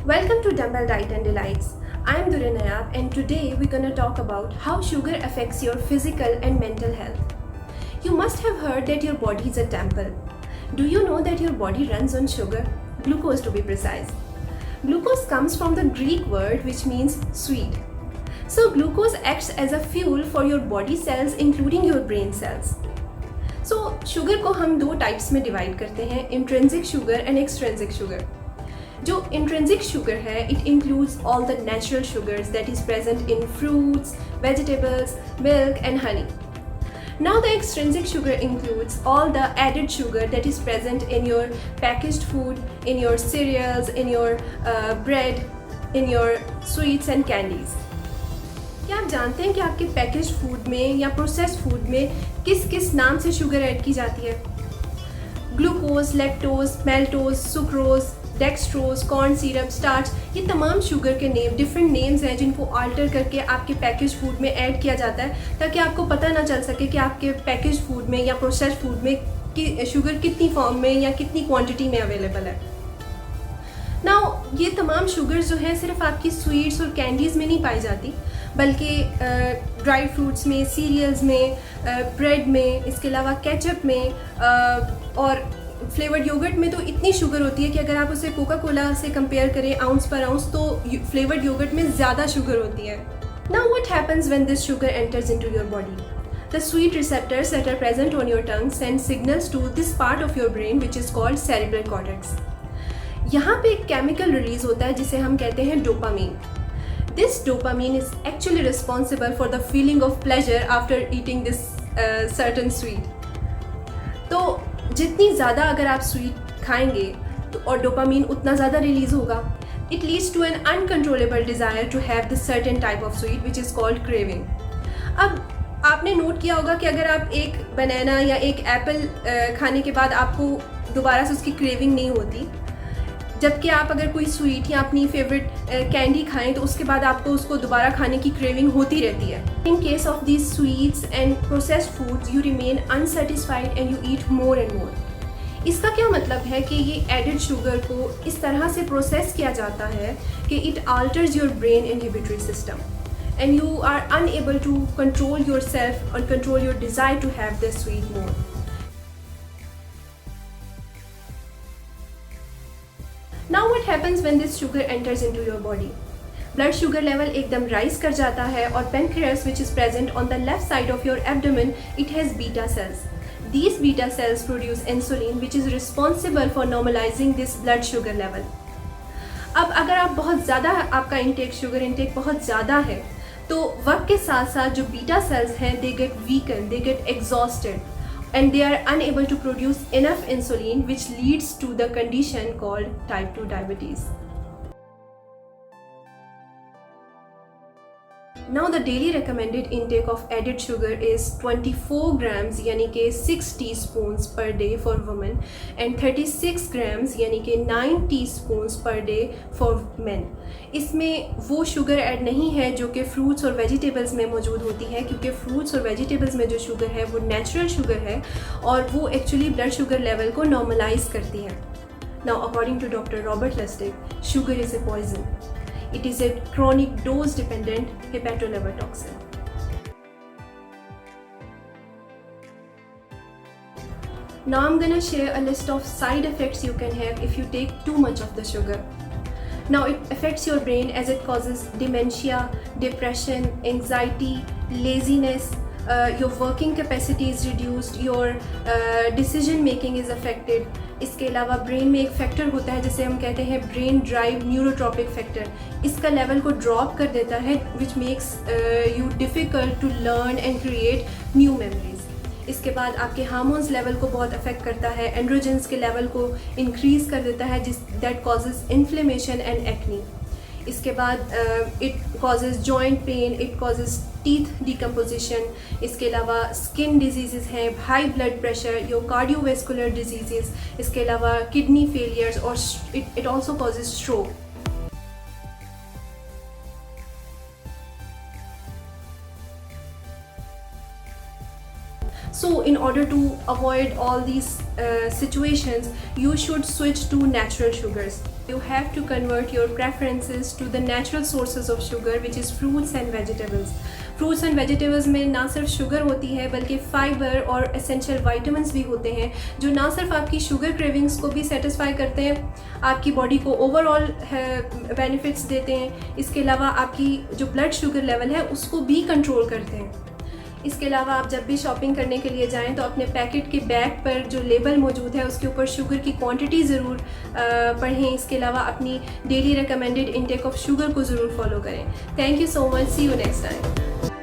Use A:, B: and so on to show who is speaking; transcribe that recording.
A: Welcome to Dumbbell Diet and Delights. I am Durin Nayab and today we're going to talk about how sugar affects your physical and mental health. You must have heard that your body is a temple. Do you know that your body runs on sugar? Glucose to be precise. Glucose comes from the Greek word which means sweet. So glucose acts as a fuel for your body cells including your brain cells. So sugar को हम दो types में divide करते हैं, intrinsic sugar and extrinsic sugar. जो intrinsic sugar है it includes all the natural sugars that is present in fruits, vegetables, milk and honey. Now the extrinsic sugar includes all the added sugar that is present in your packaged food, in your cereals, in your bread, in your sweets and candies. क्या आप जानते हैं कि आपके packaged food में या processed food में किस किस नाम से शुगर ऐड की जाती है? Glucose, lactose, maltose, sucrose, dextrose, corn syrup, starch, ये तमाम शुगर के नेम डिफरेंट नेम्स हैं जिनको आल्टर करके आपके पैकेज फूड में ऐड किया जाता है ताकि आपको पता ना चल सके कि आपके पैकेज फूड में या प्रोसेस्ड फूड में कि शुगर कितनी फॉर्म में या कितनी क्वांटिटी में अवेलेबल है. नाउ ये तमाम शुगर्स जो हैं सिर्फ आपकी स्वीट्स और कैंडीज़ में नहीं पाई जाती बल्कि ड्राई फ्रूट्स में, सीरियल्स में, ब्रेड में, इसके अलावा केचप में और फ्लेवर्ड योगर्ट में तो इतनी शुगर होती है कि अगर आप उसे कोका कोला से कंपेयर करें आउंस पर आउंस तो फ्लेवर्ड योगर्ट में ज़्यादा शुगर होती है. Now what happens when this sugar enters into your body? The sweet receptors that are present on your tongue send signals to this part of your brain which is called cerebral cortex. यहाँ पे एक chemical release होता है जिसे हम कहते हैं dopamine. This dopamine is actually responsible for the feeling of pleasure after eating this certain sweet. तो जितनी ज़्यादा अगर आप स्वीट खाएंगे तो और डोपामीन उतना ज़्यादा रिलीज होगा. It leads to an uncontrollable desire to have this certain type of sweet which is called craving. अब आपने नोट किया होगा कि अगर आप एक बनाना या एक एप्पल खाने के बाद आपको दोबारा से उसकी क्रेविंग नहीं होती, जबकि आप अगर कोई स्वीट या अपनी फेवरेट कैंडी खाएं तो उसके बाद आपको उसको दोबारा खाने की क्रेविंग होती रहती है. In case of these sweets and processed foods you remain unsatisfied and you eat more and more. इसका क्या मतलब है कि ये एडेड शुगर को इस तरह से प्रोसेस किया जाता है कि it alters your brain inhibitory system and you are unable to control your self और control your desire to have this sweet more. Now what happens when this sugar enters into your body? Blood sugar level एकदम rise कर जाता है और pancreas which is present on the left side of your abdomen, it has beta cells. These beta cells produce insulin which is responsible for normalizing this blood sugar level. अब अगर आप बहुत ज़्यादा आपका इंटेक शुगर इंटेक बहुत ज़्यादा है तो वक्त के साथ साथ जो बीटा सेल्स हैं they get weakened, they get exhausted and they are unable to produce enough insulin which leads to the condition called type 2 diabetes. Now the daily recommended intake of added sugar is 24 grams यानी कि 6 teaspoons per day for women and 36 grams यानी कि 9 teaspoons per day for men. इसमें वो sugar add नहीं है जो कि फ्रूट्स और वेजिटेबल्स में मौजूद होती है क्योंकि फ्रूट्स और वेजिटेबल्स में जो शुगर है वो नेचुरल शुगर है और वो एक्चुअली ब्लड शुगर लेवल को नॉर्मलाइज करती है. Now according to Dr. Robert Lustig, sugar is a poison. It is a chronic dose-dependent hepatoliver toxin. Now I'm gonna share a list of side effects you can have if you take too much of the sugar. Now it affects your brain as it causes dementia, depression, anxiety, laziness, your working capacity is reduced, your decision making is affected. इसके अलावा brain में एक factor होता है जिसे हम कहते हैं ब्रेन ड्राइव न्यूरोट्रॉपिक फैक्टर. इसका लेवल को ड्रॉप कर देता है which makes you difficult to learn and create new memories. इसके बाद आपके हार्मोन्स लेवल को बहुत अफेक्ट करता है, एंड्रोजेंस के लेवल को इंक्रीज़ कर देता है जिस that causes inflammation and acne. इसके बाद it causes joint pain, it causes teeth decomposition. इसके अलावा स्किन डिजीज़ हैं, high blood pressure, your cardiovascular disease. इसके अलावा किडनी फेलियर्स और it also causes stroke. So in order to avoid all these situations, you should switch to natural sugars. You have to convert your preferences to the natural sources of sugar, which is fruits and vegetables. Fruits and vegetables में ना सिर्फ sugar होती है बल्कि fibre और essential vitamins भी होते हैं, जो ना सिर्फ आपकी शुगर क्रेविंग्स को भी सेटिस्फाई करते हैं, आपकी बॉडी को ओवरऑल बेनिफिट्स देते हैं, इसके अलावा आपकी जो ब्लड शुगर लेवल है उसको भी कंट्रोल करते हैं। इसके अलावा आप जब भी शॉपिंग करने के लिए जाएं तो अपने पैकेट के बैग पर जो लेबल मौजूद है उसके ऊपर शुगर की क्वांटिटी ज़रूर पढ़ें। इसके अलावा अपनी daily recommended intake of sugar को ज़रूर फॉलो करें। Thank you so much, see you next time.